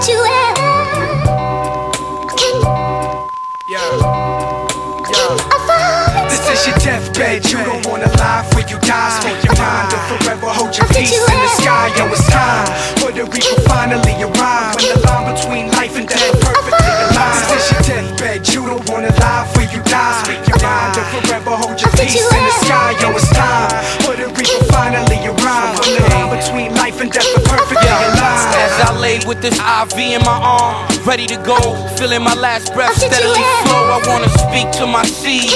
did you ever? This is your deathbed, you don't wanna lie before you die. Speak your mind or forever hold your peace in the sky. Yo, it's time for the reaper finally arrive. When the line between life and death perfectly aligned. This is your deathbed, you don't wanna lie before you die. Speak your mind or forever hold your peace in the sky. Yo, it's time for the reaper finally arrive. When the line between life and death are perfectly aligned. As I lay with this IV in my arm, ready to go, feeling my last breath steadily flow. I wanna speak to my seeds.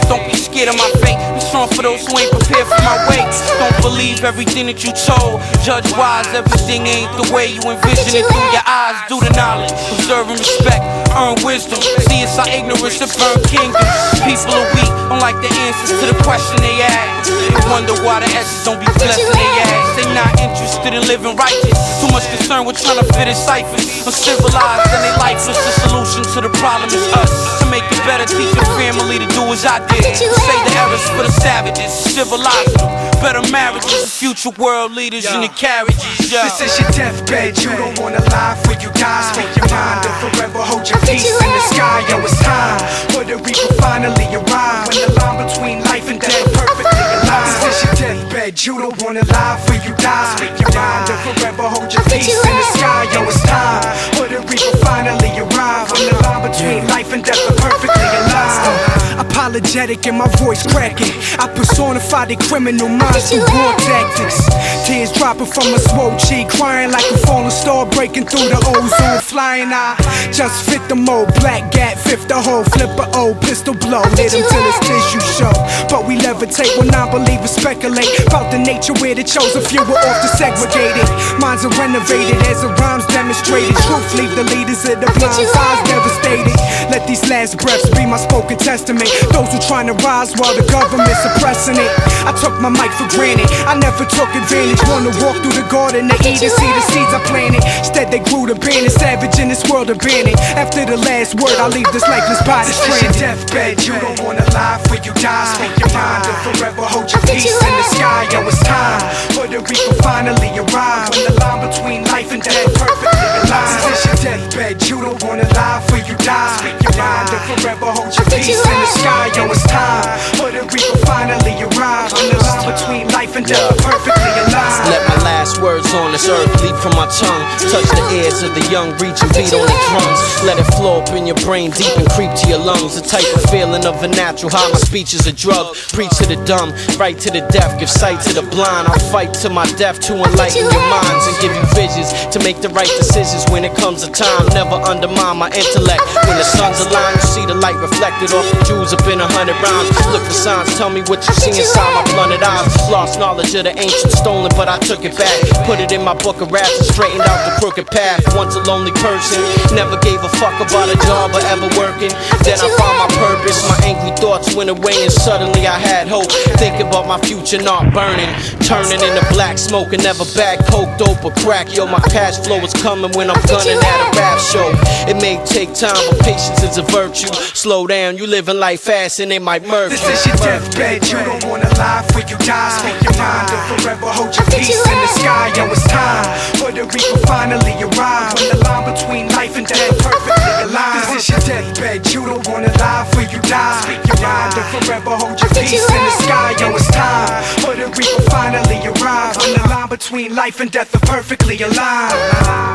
Don't be scared of my fate. I'm strong for those who ain't prepared for my weight. Don't believe everything that you told. Judge wise, everything ain't the way you envision it through your eyes. Do the knowledge, preserve and respect, earn wisdom. See, it's our ignorance that burn kingdoms. People are weak, don't like the answers to the question they ask. They wonder why the S's don't be blessing they ass. They not interested in living righteous. Too much concerned with trying to fit in ciphers. Uncivilized and they lifeless. The solution to the problem is us. To make it better, teach your family to do as I did. Say the errors for the savages, civilize them. Better marriages, future world leaders in the carriages. This is your deathbed, you don't wanna lie before you die. Speak your mind or forever hold your peace in the sky. Yo, it's time for the reaper finally arrive. When the line between life and death perfectly aligned. This is your deathbed, you don't wanna lie before you die. Speak your mind or forever hold your peace in the sky. Yo, it's time for the reaper finally arrive. When the line between life and death are perfectly aligned. Apologetic and my voice cracking. I personify the criminal minds through war tactics. Tears dropping from a swole cheek, crying like a falling star breaking through the ozone. Flying, I just fit the mold. Black gap, fifth the hole, flip a old pistol blow. Hit him till his tissue show. But we levitate when non-believers speculate about the nature where the chosen few were often segregated. Minds are renovated as the rhymes demonstrated. Truth leave the leaders of the blind eyes devastated. Let these last breaths be my spoken testament. Those who trying to rise while the government's suppressing it. I took my mic for granted, I never took advantage. Wanna walk through the garden to eat and see the seeds I planted. Instead they grew to ban savage in this world abandoned. After the last word, I leave this lifeless body stranded. This is your deathbed, you don't wanna lie before you die. Speak your mind or forever hold your peace in the sky. Yo, it's time for the reaper finally arrive. When the line between life and death perfectly aligned. This is your deathbed, you don't wanna lie before you die. Speak your mind or forever hold your peace in the sky. Yo, it's time for the reaper finally arrive. When the line between life and death are perfectly aligned. Let my last words on this earth leap from my tongue. Touch the ears of the young, reach and beat on the drums. Let it flow up in your brain deep and creep to your lungs. The type of feeling of a natural high. My speech is a drug. Preach to the dumb, right to the deaf, give sight to the blind. I fight to my death to enlighten your minds and give you visions to make the right decisions when it comes to time. Never undermine my intellect. When the sun's aligned, you see the light reflected off the jewels up in 100 rhymes. Look for signs, tell me what you see inside my blunted eyes. Lost knowledge of the ancient stolen, but I took it back. Put it in my book of raps and straightened out the crooked path. Once a lonely person, never gave a fuck about a job or ever working. Then I found my purpose, my angry thoughts went away and suddenly I had hope. Thinking about my future not burning, turning into black smoke and never back coke, dope or crack. Yo, my cash flow is coming when I'm gunning at a rap show. It may take time, but patience is a virtue. Slow down, you living life fast and it might murder. This is your deathbed, you don't wanna lie before you die. Speak your mind or forever hold your peace in the sky. Yo, it's time for the reaper finally arrive. When the line between life and death perfectly aligned. This is your deathbed, you don't wanna lie before you die. Speak your mind or forever hold your peace in the sky. Yo, it's time for the reaper finally arrive. When the line between life and death are perfectly aligned.